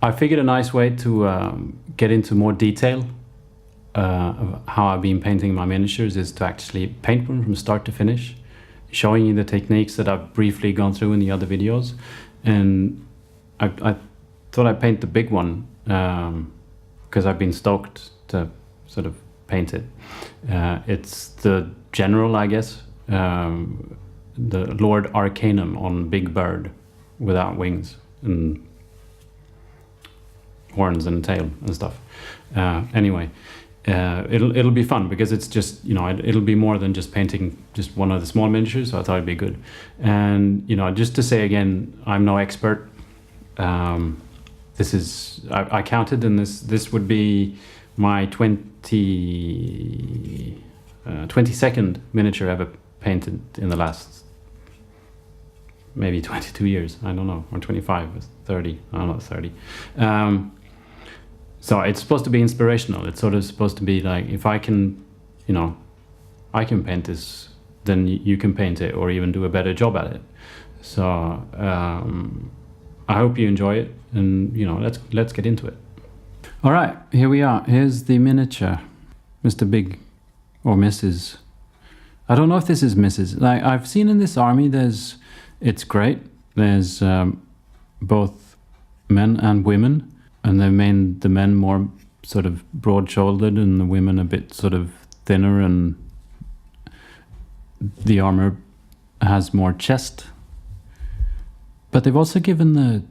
I figured a nice way to get into more detail of how I've been painting my miniatures is to actually paint them from start to finish, showing you the techniques that I've briefly gone through in the other videos. And I thought I'd paint the big one because I've been stoked to sort of paint it. It's the general, I guess, the Lord Arcanum on big bird without wings and horns and tail and stuff. Anyway, it'll be fun because it's just, you know, it'll be more than just painting just one of the small miniatures, so I thought it'd be good. And, you know, just to say again, I'm no expert. This is, I counted, and this would be my 22nd miniature ever painted in the last maybe 22 years, I don't know, or 25 or 30, I don't know, 30. So it's supposed to be inspirational. It's sort of supposed to be like, if I can, you know, I can paint this, then you can paint it or even do a better job at it. So I hope you enjoy it, and, you know, let's get into it. All right, here we are. Here's the miniature, Mr. Big, or Mrs. I don't know if this is Mrs. Like I've seen in this army, it's great. There's both men and women, and they've made the men more sort of broad-shouldered and the women a bit sort of thinner, and the armor has more chest. But they've also given the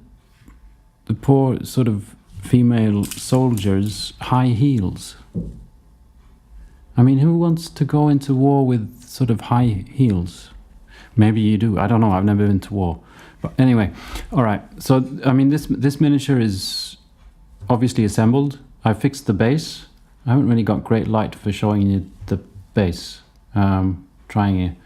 poor sort of female soldiers high heels. I mean, who wants to go into war with sort of high heels? Maybe you do. I don't know. I've never been to war. But anyway, all right. So, I mean, this miniature is obviously assembled. I fixed the base. I haven't really got great light for showing you the base. Trying it.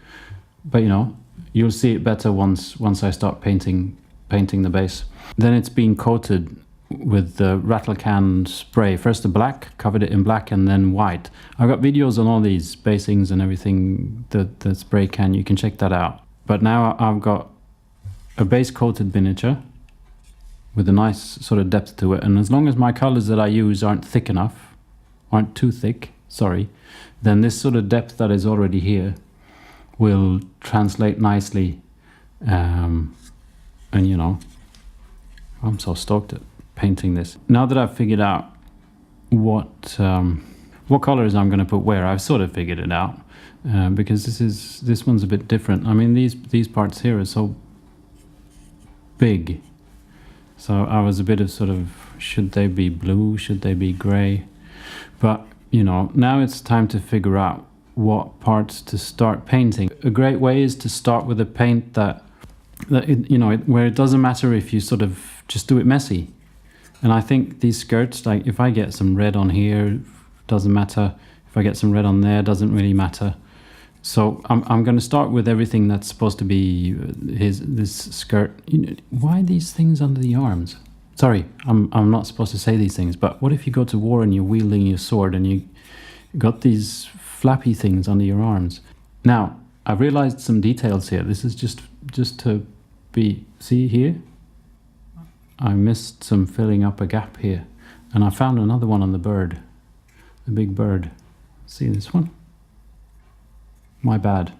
But, you know, you'll see it better once I start painting the base. Then it's been coated with the rattle can spray. First the black, covered it in black, and then white. I've got videos on all these basings and everything, the spray can, you can check that out. But now I've got a base coated miniature with a nice sort of depth to it, and as long as my colors that I use aren't too thick, sorry, then this sort of depth that is already here will translate nicely. And, you know, I'm so stoked at painting this. Now that I've figured out what colors I'm going to put where, I've sort of figured it out, because this one's a bit different. I mean, these parts here are so big, so I was a bit of sort of, should they be blue, should they be gray? But, you know, now it's time to figure out what parts to start painting. A great way is to start with a paint that you know, where it doesn't matter if you sort of just do it messy. And I think these skirts, like if I get some red on here, doesn't matter. If I get some red on there, doesn't really matter. So I'm going to start with everything that's supposed to be this skirt. You know, why these things under the arms? Sorry, I'm not supposed to say these things, but what if you go to war and you're wielding your sword and you got these flappy things under your arms? Now, I've realized some details here. This is just to be, see here? I missed some filling up a gap here, and I found another one on the bird, the big bird. See this one? My bad.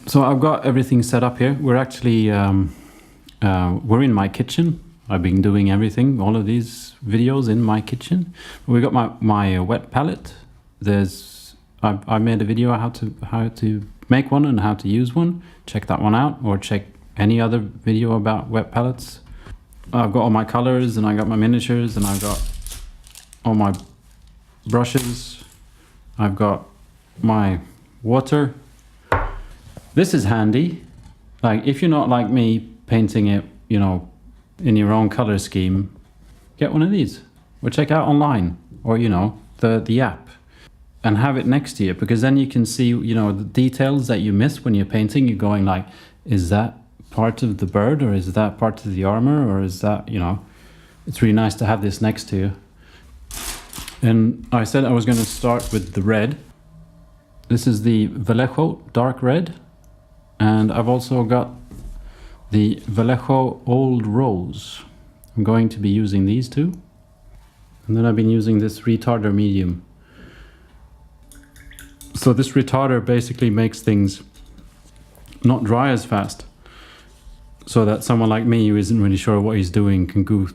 So I've got everything set up here. We're actually we're in my kitchen. I've been doing everything, all of these videos in my kitchen. We got my wet palette. I made a video how to make one and how to use one. Check that one out, or check any other video about wet palettes. I've got all my colors, and I got my miniatures, and I've got all my brushes. I've got my water. This is handy. Like, if you're not like me, painting it, you know, in your own color scheme, get one of these, or check out online, or, you know, the app, and have it next to you, because then you can see, you know, the details that you miss when you're painting. You're going like, is that part of the bird, or is that part of the armor, or is that, you know, it's really nice to have this next to you. And I said I was going to start with the red. This is the Vallejo dark red, and I've also got the Vallejo old rose. I'm going to be using these two. And then I've been using this retarder medium. So this retarder basically makes things not dry as fast, so that someone like me who isn't really sure what he's doing can go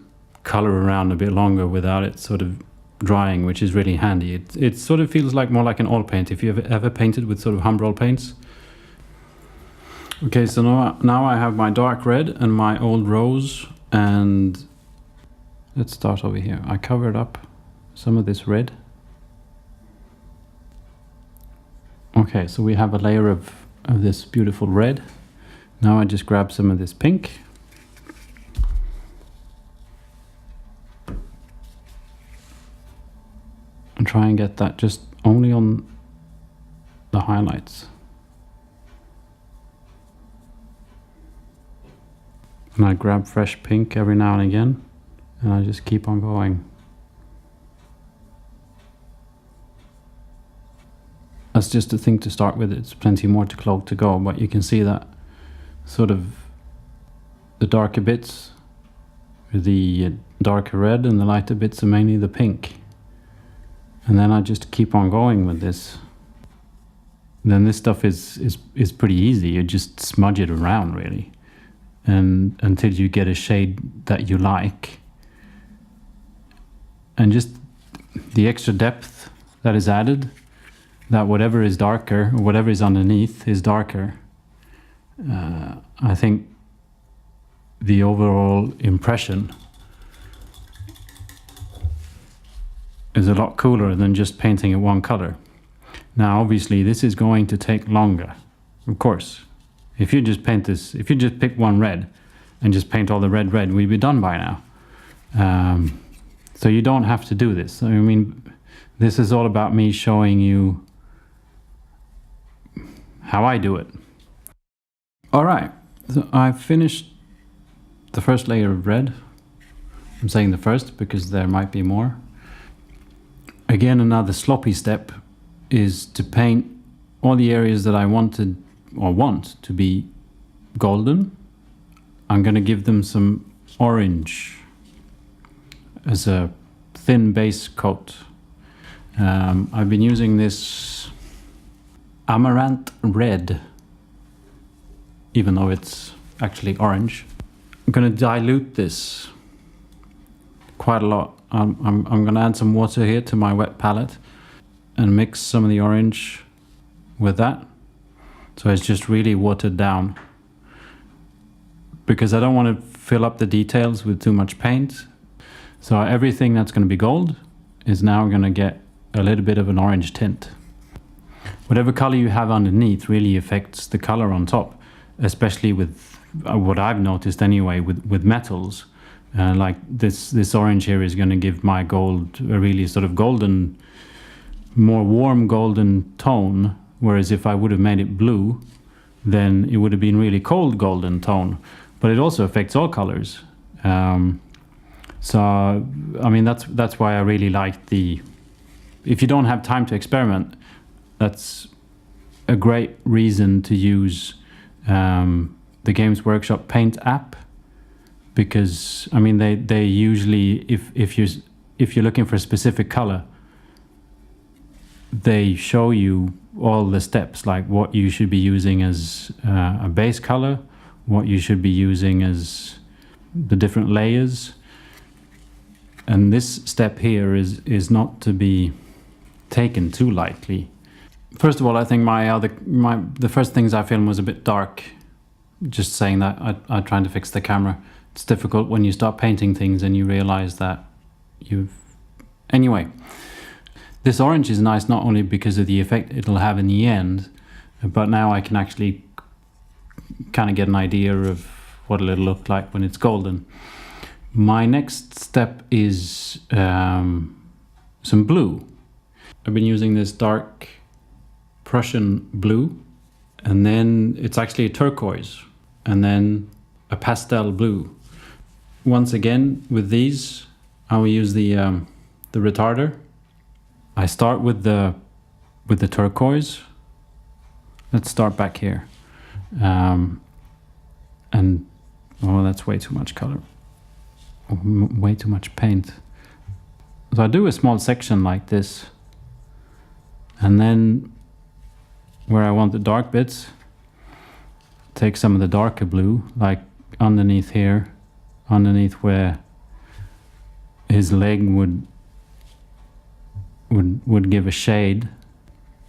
color around a bit longer without it sort of drying, which is really handy. It sort of feels like more like an oil paint, if you've ever painted with sort of Humbrol paints. Okay, so now I have my dark red and my old rose, and let's start over here. I covered up some of this red. Okay, so we have a layer of this beautiful red. Now I just grab some of this pink. And try and get that just only on the highlights. And I grab fresh pink every now and again, and I just keep on going. That's just a thing to start with. It's plenty more to cloak to go, but you can see that sort of the darker bits, the darker red, and the lighter bits are mainly the pink. And then I just keep on going with this. And then this stuff is pretty easy. You just smudge it around really, and until you get a shade that you like. And just the extra depth that is added, that whatever is darker, or whatever is underneath is darker. I think the overall impression is a lot cooler than just painting it one color. Now obviously this is going to take longer, of course. If you just paint this, if you just pick one red and just paint all the red, we'd be done by now. So you don't have to do this. I mean, this is all about me showing you how I do it. All right, so I've finished the first layer of red. I'm saying the first because there might be more. Again, another sloppy step is to paint all the areas that I wanted or want to be golden. I'm going to give them some orange as a thin base coat. I've been using this amaranth red, even though it's actually orange. I'm going to dilute this quite a lot. I'm going to add some water here to my wet palette and mix some of the orange with that. So it's just really watered down, because I don't want to fill up the details with too much paint. So everything that's going to be gold is now going to get a little bit of an orange tint. Whatever color you have underneath really affects the color on top, especially with what I've noticed anyway with metals. Like this orange here is going to give my gold a really sort of golden, more warm golden tone, whereas if I would have made it blue, then it would have been really cold golden tone. But it also affects all colors. So I mean that's why I really like the, if you don't have time to experiment, that's a great reason to use the Games Workshop Paint app, because I mean they usually, if you're looking for a specific color, they show you all the steps, like what you should be using as a base color, what you should be using as the different layers. And this step here is not to be taken too lightly. First of all, I think the first things I filmed was a bit dark. Just saying that, I'm trying to fix the camera. It's difficult when you start painting things and you realize that anyway. This orange is nice not only because of the effect it'll have in the end, but now I can actually kind of get an idea of what it'll look like when it's golden. My next step is some blue. I've been using this dark Prussian blue, and then it's actually a turquoise, and then a pastel blue. Once again, with these, I will use the retarder. I start with the turquoise. Let's start back here. And oh, that's way too much color. Way too much paint. So I do a small section like this, and then where I want the dark bits, take some of the darker blue, like underneath here, underneath where his leg would give a shade,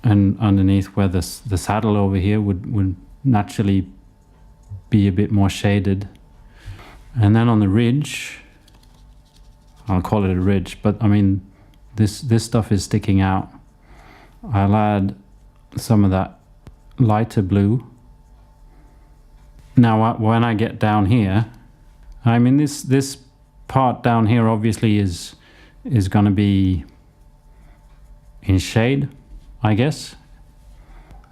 and underneath where the saddle over here would naturally be a bit more shaded. And then on the ridge, I'll call it a ridge, but I mean this stuff is sticking out. I'll add some of that lighter blue. Now when I get down here, I mean this part down here obviously is going to be in shade, I guess.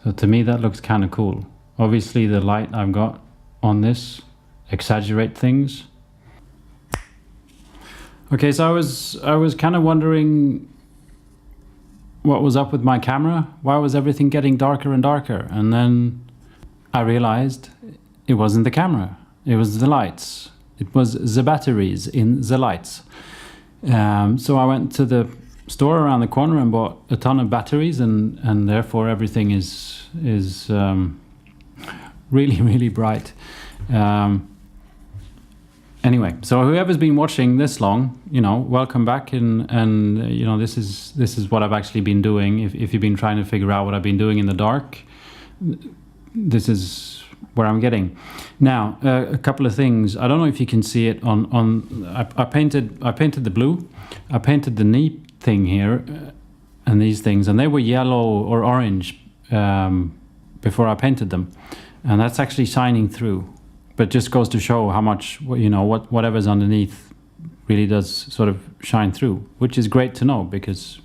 So to me that looks kind of cool. Obviously the light I've got on this exaggerate things. Okay, so I was kind of wondering what was up with my camera. Why was everything getting darker and darker? And then I realized it wasn't the camera, it was the lights. It was the batteries in the lights. So I went to the store around the corner and bought a ton of batteries, and therefore everything is really, really bright. Anyway, so whoever's been watching this long, you know, welcome back, and you know, this is what I've actually been doing. If you've been trying to figure out what I've been doing in the dark, this is where I'm getting. Now, a couple of things. I don't know if you can see it I painted the blue. I painted the knee thing here, and these things, and they were yellow or orange before I painted them, and that's actually shining through. But just goes to show how much, you know, whatever's underneath really does sort of shine through, which is great to know, because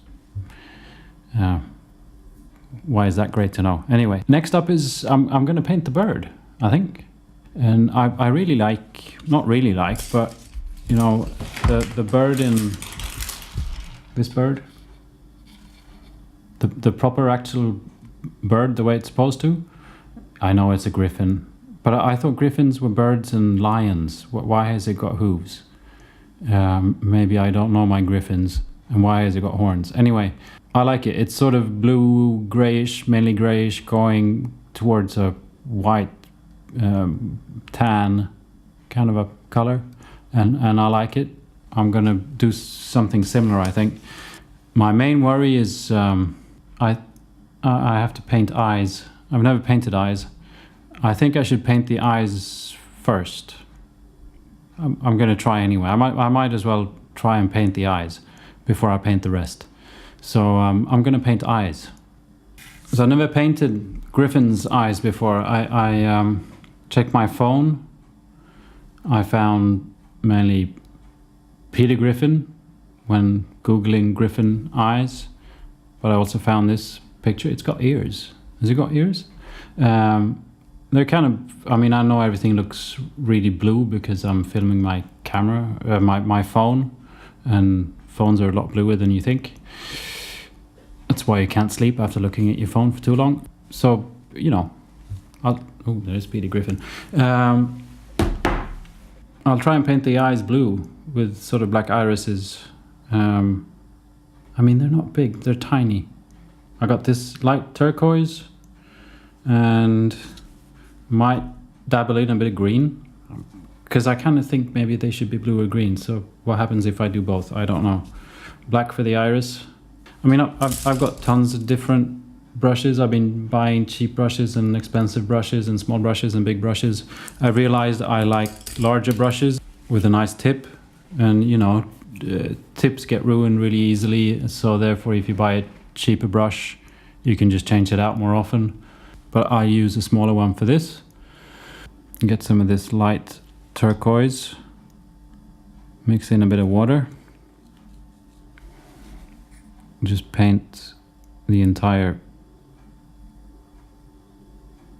why is that great to know? Anyway, next up is I'm going to paint the bird, I think. And I really like, not really like, but you know, the bird in this bird, the proper actual bird, the way it's supposed to. I know it's a griffin, but I thought griffins were birds and lions. Why has it got hooves? Maybe I don't know my griffins. And why has it got horns? Anyway, I like it. It's sort of blue, grayish, mainly grayish, going towards a white, tan kind of a color. And I like it. I'm going to do something similar, I think. My main worry is I have to paint eyes. I've never painted eyes. I think I should paint the eyes first. I'm going to try anyway. I might as well try and paint the eyes before I paint the rest. So I'm going to paint eyes. So I never painted Griffin's eyes before. I checked my phone. I found mainly Peter Griffin when Googling Griffin eyes. But I also found this picture. It's got ears. Has it got ears? They're kind of, I mean, I know everything looks really blue because I'm filming my camera, my phone, and phones are a lot bluer than you think. That's why you can't sleep after looking at your phone for too long. So, you know, there's Peter Griffin. I'll try and paint the eyes blue with sort of black irises. I mean, they're not big, they're tiny. I got this light turquoise and might dabble in a bit of green, because I kind of think maybe they should be blue or green. So what happens if I do both? I don't know. Black for the iris. I mean, I've got tons of different brushes. I've been buying cheap brushes and expensive brushes and small brushes and big brushes. I realized I like larger brushes with a nice tip, and you know, tips get ruined really easily. So therefore, if you buy a cheaper brush, you can just change it out more often. But I use a smaller one for this. Get some of this light turquoise, mix in a bit of water, just paint the entire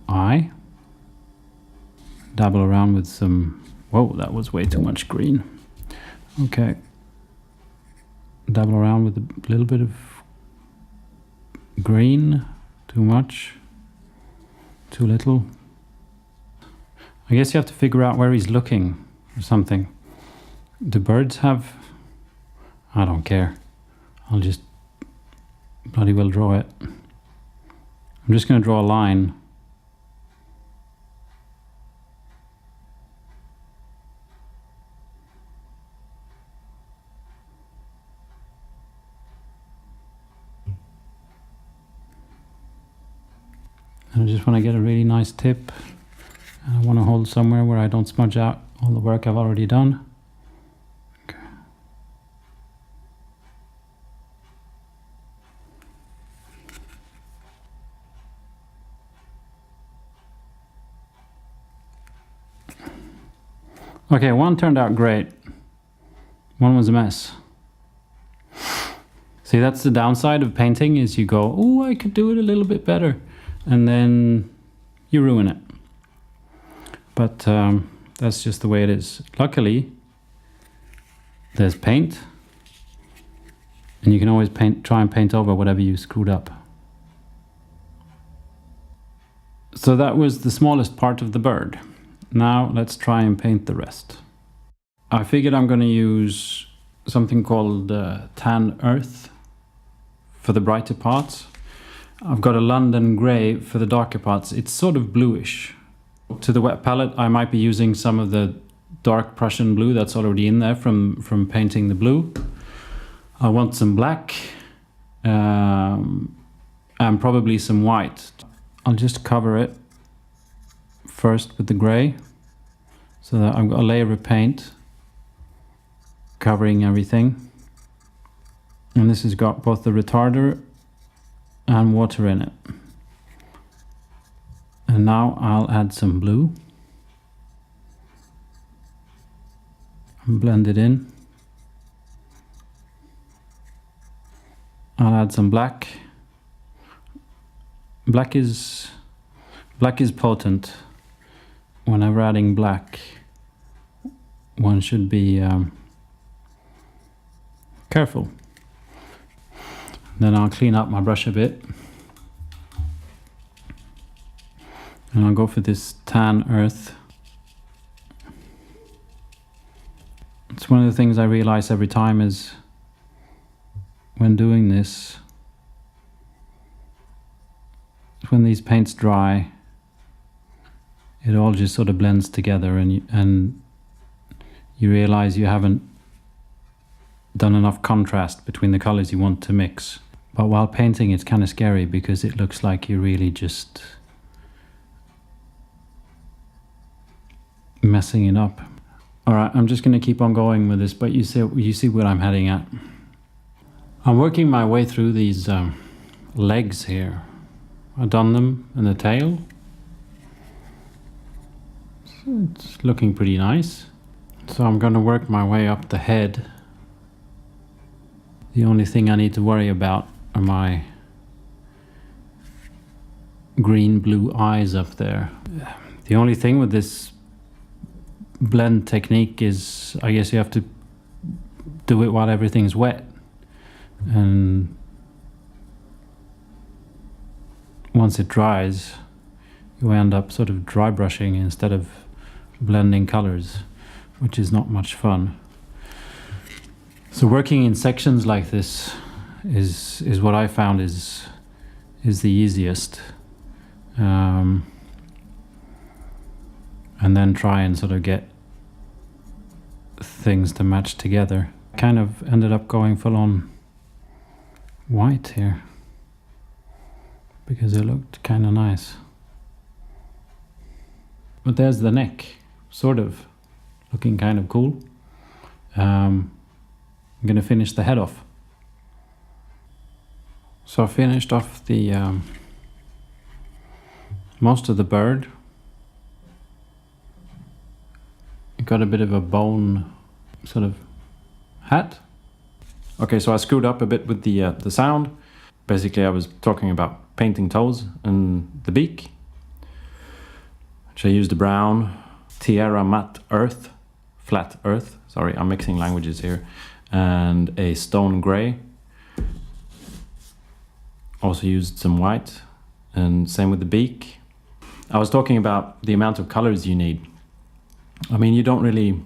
eye. Dabble around with some, whoa, that was way too much green. Okay, dabble around with a little bit of green. Too much, too little. I guess you have to figure out where he's looking or something. Do birds have, I don't care. I'll just bloody well draw it. I'm just going to draw a line. I just want to get a really nice tip. And I want to hold somewhere where I don't smudge out all the work I've already done. Okay. Okay, one turned out great. One was a mess. See, that's the downside of painting, is you go, oh, I could do it a little bit better. And then you ruin it. But that's just the way it is. Luckily, there's paint. And you can always try and paint over whatever you screwed up. So that was the smallest part of the bird. Now let's try and paint the rest. I figured I'm going to use something called tan earth for the brighter parts. I've got a London grey for the darker parts. It's sort of bluish. To the wet palette, I might be using some of the dark Prussian blue that's already in there from painting the blue. I want some black and probably some white. I'll just cover it first with the grey so that I've got a layer of paint covering everything. And this has got both the retarder and water in it. And now I'll add some blue and blend it in. I'll add some black. Black is potent. Whenever adding black, one should be careful. Then I'll clean up my brush a bit. And I'll go for this tan earth. It's one of the things I realize every time is when doing this, when these paints dry, it all just sort of blends together, and you realize you haven't done enough contrast between the colors you want to mix. But while painting, it's kind of scary because it looks like you're really just messing it up. All right, I'm just going to keep on going with this, but you see what I'm heading at. I'm working my way through these legs here. I've done them in the tail. So it's looking pretty nice. So I'm going to work my way up the head. The only thing I need to worry about are my green-blue eyes up there. The only thing with this blend technique is, I guess you have to do it while everything's wet. And once it dries, you end up sort of dry brushing instead of blending colors, which is not much fun. So working in sections like this is what I found is the easiest. And then try and sort of get things to match together. Kind of ended up going full on white here because it looked kind of nice. But there's the neck, sort of looking kind of cool. I'm going to finish the head off. So I finished off the most of the bird. Got a bit of a bone sort of hat. Okay, so I screwed up a bit with the sound. Basically, I was talking about painting toes and the beak, which I used a brown Tierra matte earth, flat earth. Sorry, I'm mixing languages here, and a stone gray. Also used some white, and same with the beak. I was talking about the amount of colors you need. I mean, you don't really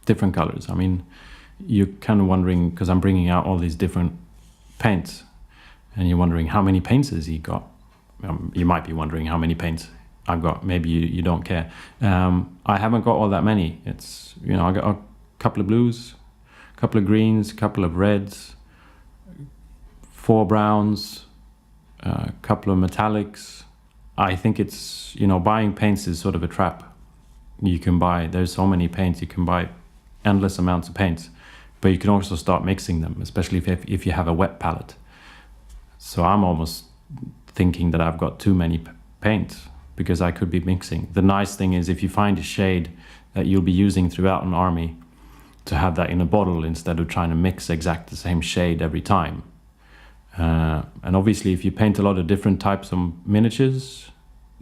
different colors. I mean, you're kind of wondering, because I'm bringing out all these different paint, and you're wondering how many paints has he got. You might be wondering how many paints I've got. Maybe you don't care. I haven't got all that many. It's, you know, I got a couple of blues, a couple of greens, a couple of reds, 4 browns, a couple of metallics. I think it's, you know, buying paints is sort of a trap. You can buy, there's so many paints, you can buy endless amounts of paints, but you can also start mixing them, especially if you have a wet palette. So I'm almost thinking that I've got too many paints because I could be mixing. The nice thing is if you find a shade that you'll be using throughout an army, to have that in a bottle instead of trying to mix exact the same shade every time. And obviously if you paint a lot of different types of miniatures,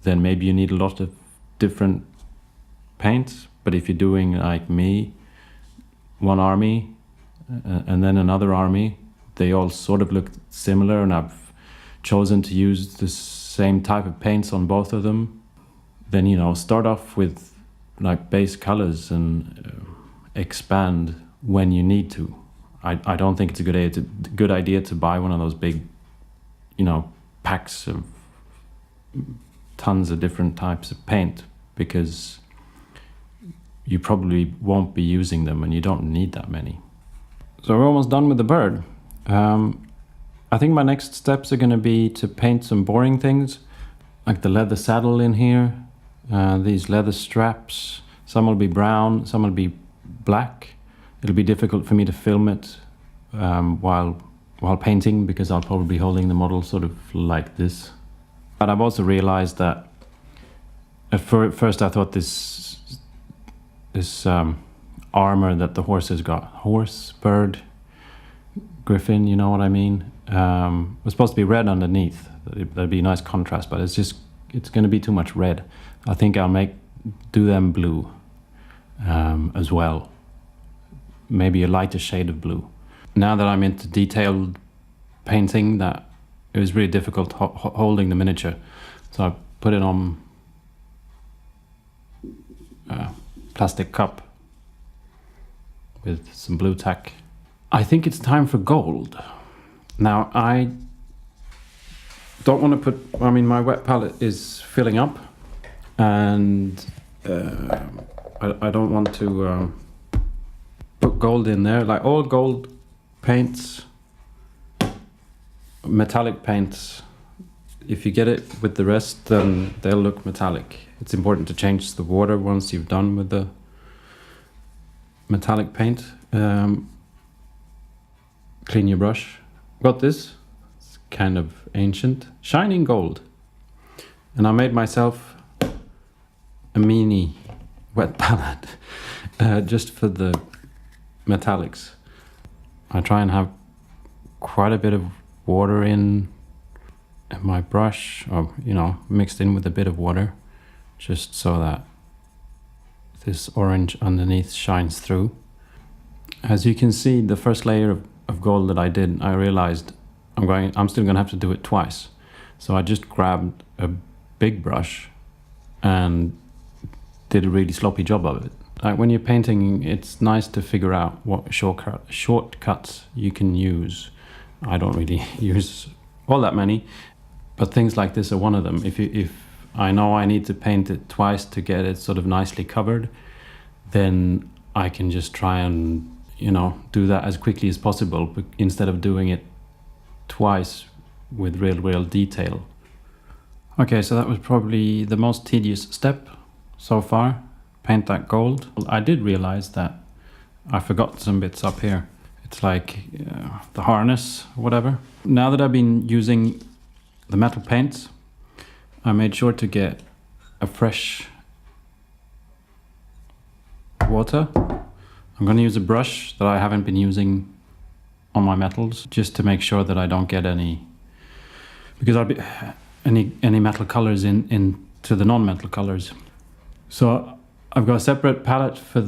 then maybe you need a lot of different paints. But if you're doing like me, one army and then another army, they all sort of look similar, and I've chosen to use the same type of paints on both of them, then, you know, start off with like base colors and expand when you need to. I don't think it's a good idea to buy one of those big, you know, packs of tons of different types of paint, because you probably won't be using them and you don't need that many. So we're almost done with the bird. I think my next steps are going to be to paint some boring things, like the leather saddle in here, these leather straps. Some will be brown, some will be black. It'll be difficult for me to film it while painting, because I'll probably be holding the model sort of like this. But I've also realized that at first I thought this armor that the horse has got, horse, bird, Griffin, you know what I mean, was supposed to be red underneath. That'd be a nice contrast, but it's going to be too much red. I think I'll do them blue as well. Maybe a lighter shade of blue. Now that I'm into detailed painting, that it was really difficult holding the miniature, so I put it on a plastic cup with some blue tack. I think it's time for gold. Now I don't want to put, I mean, my wet palette is filling up, and I don't want to put gold in there. Like all gold paints, metallic paints, if you get it with the rest, then they'll look metallic. It's important to change the water once you've done with the metallic paint. Clean your brush. Got this, it's kind of ancient, shining gold. And I made myself a mini wet palette just for the metallics. I try and have quite a bit of water in my brush, or, you know, mixed in with a bit of water, just so that this orange underneath shines through. As you can see, the first layer of gold that I did, I realized I'm still gonna have to do it twice. So I just grabbed a big brush and did a really sloppy job of it. Like when you're painting, it's nice to figure out what shortcuts you can use. I don't really use all that many, but things like this are one of them. If I know I need to paint it twice to get it sort of nicely covered, then I can just try and, you know, do that as quickly as possible, but instead of doing it twice with real detail. Okay, so that was probably the most tedious step so far. Paint that gold. I did realize that I forgot some bits up here. It's like the harness or whatever. Now that I've been using the metal paints, I made sure to get a fresh water. I'm going to use a brush that I haven't been using on my metals, just to make sure that I don't get any, because I'll be any metal colors into the non-metal colors. So I've got a separate palette for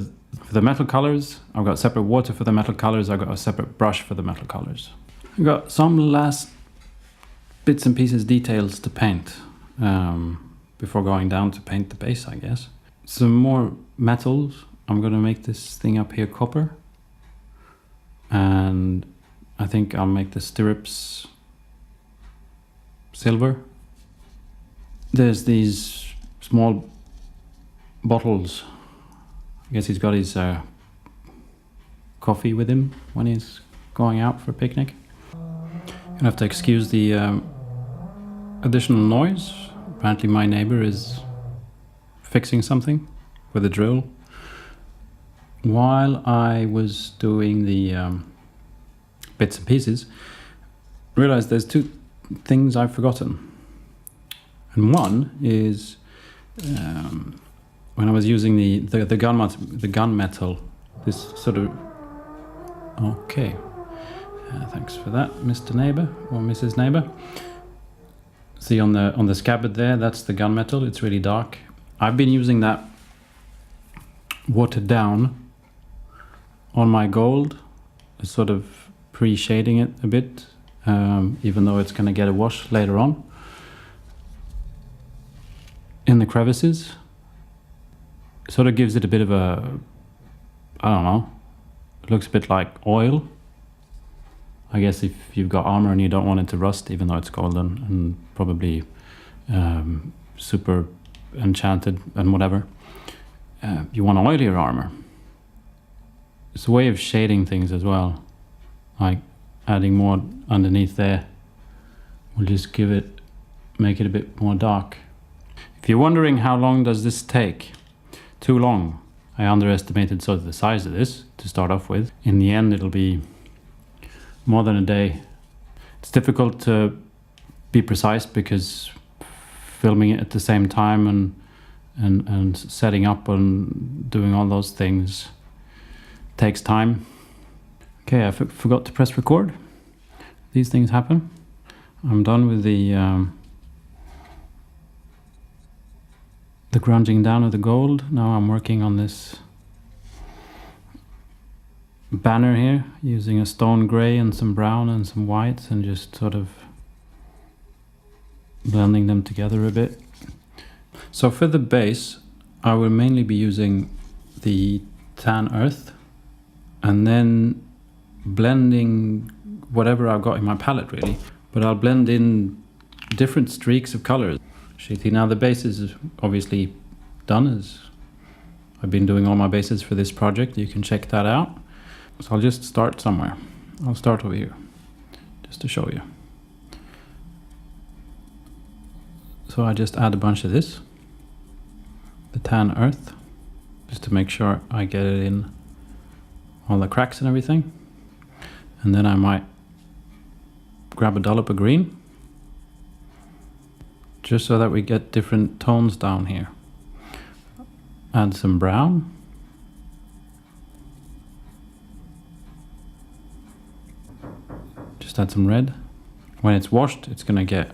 the metal colors. I've got separate water for the metal colors. I've got a separate brush for the metal colors. I've got some last bits and pieces, details to paint before going down to paint the base, I guess. Some more metals. I'm going to make this thing up here copper. And I I think I'll make the stirrups silver. There's these small bottles. I guess he's got his coffee with him when he's going out for a picnic. You'll have to excuse the additional noise. Apparently my neighbor is fixing something with a drill. While I was doing the bits and pieces, I realized there's two things I've forgotten. And one is when I was using the gunmetal, this sort of... Okay. Thanks for that, Mr. Neighbor or Mrs. Neighbor. See on the scabbard there, that's the gunmetal. It's really dark. I've been using that watered down on my gold, sort of pre-shading it a bit, even though it's going to get a wash later on in the crevices. It sort of gives it a bit of a, I don't know, it looks a bit like oil. I guess if you've got armor and you don't want it to rust, even though it's golden and probably super enchanted and whatever, you want oilier armor. It's a way of shading things as well, like adding more underneath there will just make it a bit more dark. If you're wondering how long does this take, too long. I underestimated sort of the size of this to start off with. In the end it'll be more than a day. It's difficult to be precise because filming it at the same time and setting up and doing all those things takes time. Okay, I forgot to press record. These things happen. I'm done with the grunging down of the gold. Now I'm working on this banner here using a stone grey and some brown and some whites and just sort of blending them together a bit. So for the base I will mainly be using the tan earth and then blending whatever I've got in my palette really, but I'll blend in different streaks of colors. Shitty. Now the base is obviously done, as I've been doing all my bases for this project. You can check that out. So I'll just start somewhere. I'll start over here just to show you. So I just add a bunch of this, the tan earth, just to make sure I get it in all the cracks and everything. And then I might grab a dollop of green, just so that we get different tones down here. Add some brown. Just add some red. When it's washed, it's gonna get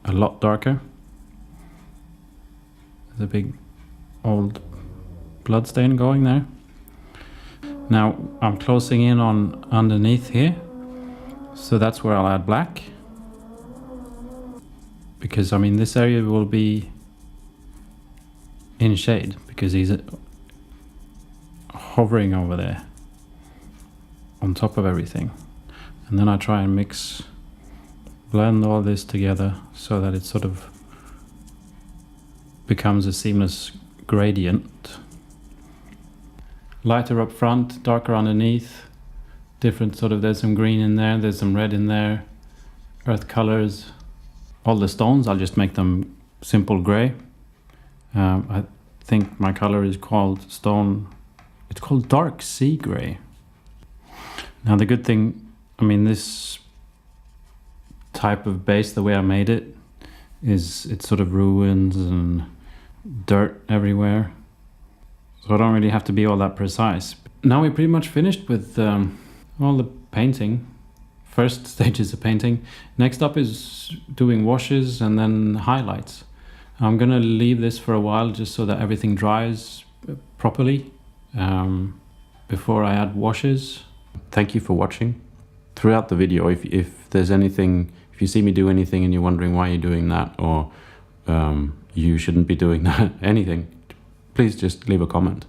a lot darker. There's a big old blood stain going there. Now I'm closing in on underneath here, so that's where I'll add black. Because I mean this area will be in shade because he's hovering over there on top of everything. And then I try and blend all this together so that it sort of becomes a seamless gradient. Lighter up front, darker underneath, different sort of, there's some green in there, there's some red in there, earth colors. All the stones, I'll just make them simple grey. I think my color is called stone, it's called dark sea grey. Now the good thing, I mean this type of base, the way I made it, is it's sort of ruins and dirt everywhere. So I don't really have to be all that precise. Now we're pretty much finished with all the painting. First stages of painting. Next up is doing washes and then highlights. I'm gonna leave this for a while just so that everything dries properly before I add washes. Thank you for watching. Throughout the video, if there's anything, if you see me do anything and you're wondering why you're doing that, or you shouldn't be doing that, anything, please just leave a comment.